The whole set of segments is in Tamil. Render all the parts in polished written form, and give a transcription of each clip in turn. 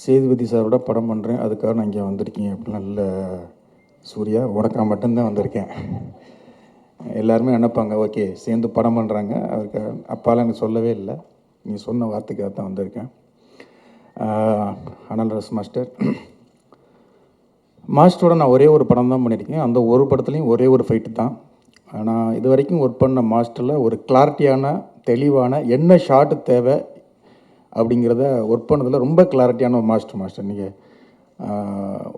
சேதுபதி சாரோட படம் பண்ணுறேன், அதுக்காக நான் இங்கே வந்திருக்கீங்க அப்படின்னு. நல்ல சூர்யா, உனக்காக மட்டும்தான் வந்திருக்கேன். எல்லாருமே நினைப்பாங்க, ஓகே சேர்ந்து படம் பண்ணுறாங்க, அதுக்கு அப்பாலாம் எனக்கு சொல்லவே இல்லை, நீ சொன்ன வார்த்தைக்காக தான் வந்திருக்கேன். அனல்ராஜ் மாஸ்டரோட நான் ஒரே ஒரு படம் தான் பண்ணியிருக்கேன். அந்த ஒரு படத்துலேயும் ஒரே ஒரு ஃபைட்டு தான். நான் இது வரைக்கும் ஒர்க் பண்ண மாஸ்டரில் ஒரு கிளாரிட்டியான, தெளிவான, என்ன ஷாட்டு தேவை அப்படிங்கிறத ஒர்க் பண்ணதில் ரொம்ப கிளாரிட்டியான ஒரு மாஸ்டர். நீங்கள்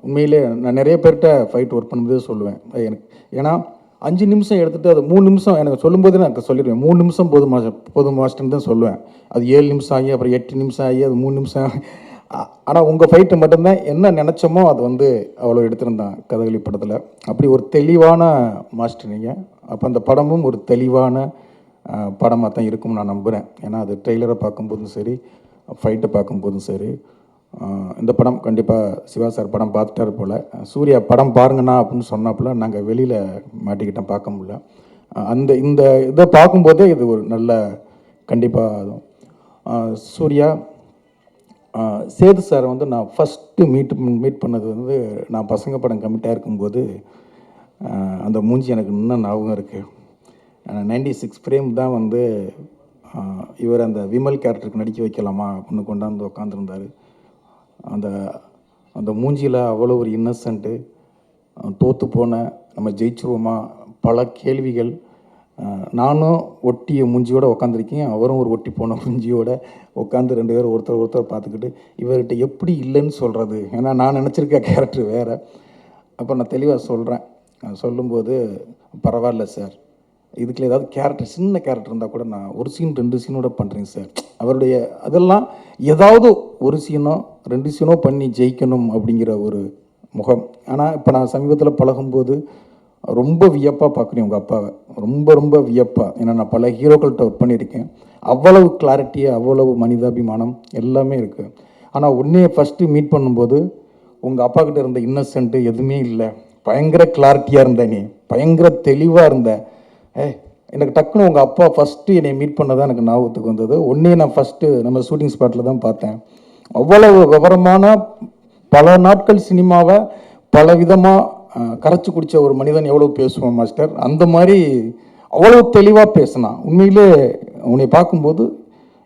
உண்மையிலே நான் நிறைய பேர்கிட்ட ஃபைட் ஒர்க் பண்ணும்போதே சொல்லுவேன், எனக்கு ஏன்னா 5 நிமிஷம் எடுத்துகிட்டு அது 3 நிமிஷம் எனக்கு சொல்லும்போது நான் சொல்லிடுவேன், 3 நிமிஷம் போதும் மாஸ்டர்னு தான் சொல்லுவேன். அது 7 நிமிஷம் ஆகி அப்புறம் 8 நிமிஷம் ஆகி அது 3 நிமிஷம். ஆனால் உங்கள் ஃபைட்டு மட்டும்தான் என்ன நினச்சோமோ அது வந்து அவ்வளோ எடுத்திருந்தான் கதகளி படத்தில். அப்படி ஒரு தெளிவான மாஸ்டர் நீங்கள். அப்போ அந்த படமும் ஒரு தெளிவான படமாக தான் இருக்கும்னு நான் நம்புகிறேன். ஏன்னா அது ட்ரெய்லரை பார்க்கும்போதும் சரி, ஃபைட்டை பார்க்கும்போதும் சரி. இந்த படம் கண்டிப்பாக சிவா சார் படம் பார்த்துட்டாரு போல். சூர்யா படம் பாருங்கண்ணா அப்படின்னு சொன்னாப்புல நாங்கள் வெளியில் மாட்டிக்கிட்டோம், பார்க்க முடியல. இந்த இதை பார்க்கும்போதே இது ஒரு நல்ல கண்டிப்பாக சூர்யா. சேது சாரை வந்து நான் ஃபஸ்ட்டு மீட் பண்ணது வந்து நான் பசங்க படம் கமிட்டாக இருக்கும்போது அந்த மூஞ்சி எனக்கு இன்னும் ஞாபகம் இருக்குது. 96 ஃப்ரேம் தான் வந்து இவர் அந்த விமல் கேரக்டருக்கு நடிக்க வைக்கலாமா அப்படின்னு கொண்டாந்து உட்காந்துருந்தார். அந்த மூஞ்சியில் அவ்வளோ ஒரு இன்னசென்ட்டு, தோற்று போன நம்ம ஜெயிச்சிருவோமா பல கேள்விகள். நானும் ஒட்டிய மூஞ்சியோடு உட்காந்துருக்கேன், அவரும் ஒரு ஒட்டி போன மூஞ்சியோடு உட்காந்து 2 பேரும் ஒருத்தர் பார்த்துக்கிட்டு இவர்கிட்ட எப்படி இல்லைன்னு சொல்கிறது. ஏன்னா நான் நினச்சிருக்க கேரக்டர் வேறு. அப்போ நான் தெளிவாக சொல்கிறேன், சொல்லும்போது பரவாயில்ல சார், இதுக்குள்ள ஏதாவது கேரக்டர் சின்ன கேரக்டர் இருந்தால் கூட நான் ஒரு சீன் 2 சீனோட பண்ணுறேன் சார். அவருடைய அதெல்லாம் ஏதாவது ஒரு சீனோ 2 சீனோ பண்ணி ஜெயிக்கணும் அப்படிங்கிற ஒரு முகம். ஆனால் இப்போ நான் சமீபத்தில் பழகும்போது ரொம்ப வியப்பாக பார்க்குறேன் உங்கள் அப்பாவை, ரொம்ப வியப்பாக. ஏன்னா நான் பல ஹீரோக்கள்கிட்ட ஒர்க் பண்ணியிருக்கேன், அவ்வளவு கிளாரிட்டியாக, அவ்வளவு மனிதாபிமானம் எல்லாமே இருக்குது. ஆனால் உன்னையை ஃபஸ்ட்டு மீட் பண்ணும்போது உங்கள் அப்பா கிட்ட இருந்த இன்னசென்ட்டு எதுவுமே இல்லை, பயங்கர கிளாரிட்டியாக இருந்த, நீ பயங்கர தெளிவாக இருந்த. எனக்கு டக்குன்னு உங்கள் அப்பா ஃபஸ்ட்டு என்னை மீட் பண்ணதான் எனக்கு ஞாபகத்துக்கு வந்தது. உன்னையே நான் ஃபஸ்ட்டு நம்ம ஷூட்டிங் ஸ்பாட்டில் தான் பார்த்தேன். அவ்வளவு விவரமான, பல நாட்கள் சினிமாவை பல விதமாக கரைச்சி குடித்த ஒரு மனிதன் எவ்வளோ பேசுவான் மாஸ்டர், அந்த மாதிரி அவ்வளோ தெளிவாக பேசினான். உண்மையிலே உன்னை பார்க்கும்போது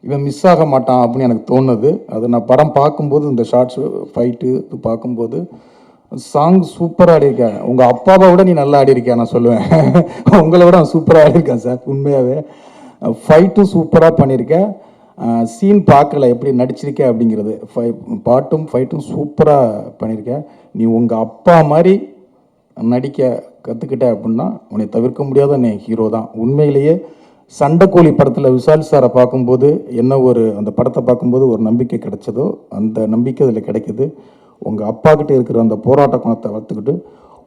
இவன் மிஸ் ஆக மாட்டான் அப்படின்னு எனக்கு தோணுது. அது நான் படம் பார்க்கும்போது, இந்த ஷார்ட்ஸு ஃபைட்டு பார்க்கும்போது, சாங் சூப்பராக ஆடியிருக்கேன். உங்கள் அப்பாவை விட நீ நல்லா ஆடியிருக்கேன் நான் சொல்லுவேன். உங்களை விட நான் சூப்பராக ஆடியிருக்கேன் சார், உண்மையாகவே. ஃபைட்டும் சூப்பராக பண்ணியிருக்கேன். சீன் பார்க்கல எப்படி நடிச்சிருக்கேன் அப்படிங்கிறது. பாட்டும் ஃபைட்டும் சூப்பராக பண்ணியிருக்கேன். நீ உங்கள் அப்பா மாதிரி நடிக்க கற்றுக்கிட்ட அப்படின்னா உன்னை தவிர்க்க முடியாத நீ ஹீரோ தான். உண்மையிலேயே சண்டைக்கோழி படத்தில் விஷால் சாரை பார்க்கும்போது என்ன ஒரு, அந்த படத்தை பார்க்கும்போது ஒரு நம்பிக்கை கிடைச்சதோ அந்த நம்பிக்கை அதில் கிடைக்குது. உங்கள் அப்பா கிட்டே இருக்கிற அந்த போராட்ட குணத்தை வளர்த்துக்கிட்டு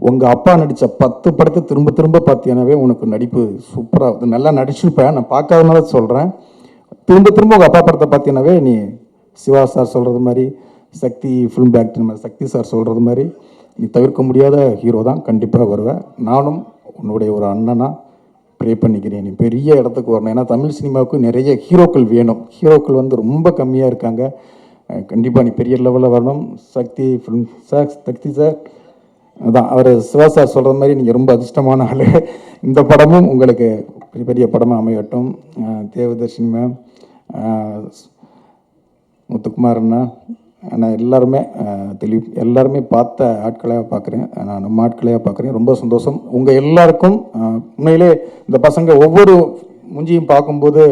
உங்கள் அப்பா நடித்த 10 படத்தை திரும்ப பார்த்தீங்கன்னாவே உனக்கு நடிப்பு சூப்பராக நல்லா நடிச்சிருப்பேன். நான் பார்க்காதனால சொல்கிறேன். திரும்ப உங்கள் அப்பா படத்தை பார்த்தீங்கன்னாவே நீ சிவா சார் சொல்கிறது மாதிரி, சக்தி ஃபிலிம் பேக்டரி மாதிரி சக்தி சார் சொல்கிறது மாதிரி நீ தவிர்க்க முடியாத ஹீரோ தான். கண்டிப்பாக வருவேன். நானும் உன்னுடைய ஒரு அண்ணனாக ப்ரே பண்ணிக்கிறேன், நீ பெரிய இடத்துக்கு வரணும். ஏன்னா தமிழ் சினிமாவுக்கு நிறைய ஹீரோக்கள் வேணும். ஹீரோக்கள் வந்து ரொம்ப கம்மியாக இருக்காங்க. கண்டிப்பாக நீ பெரிய லெவலில் வரணும். சக்தி ஃபிலிம் சார், சக்தி சார் அதான் அவர் சிவா சார் சொல்கிற மாதிரி நீங்கள் ரொம்ப அதிர்ஷ்டமான ஆள். இந்த படமும் உங்களுக்கு பெரிய படமாக அமையட்டும். தேவதர்ஷினி மேம், முத்துக்குமார் அண்ணா, நான் எல்லாருமே எல்லாருமே பார்த்த ஆட்களையாக பார்க்குறேன், நான் நம்ம ஆட்களையாக பார்க்குறேன். ரொம்ப சந்தோஷம். உங்கள் எல்லாருக்கும் உண்மையிலே இந்த பசங்க ஒவ்வொரு முஞ்சியும் பார்க்கும்போது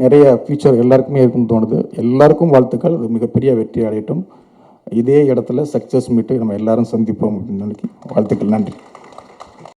நிறைய ஃபியூச்சர் எல்லாருக்குமே இருக்குன்னு தோணுது. எல்லாருக்கும் வாழ்த்துக்கள். அது மிகப்பெரிய வெற்றி அடையட்டும். இதே இடத்துல சக்ஸஸ் மீட்டு நம்ம எல்லாரும் சந்திப்போம் அப்படின்னு நினைக்கிறேன். வாழ்த்துக்கள். நன்றி.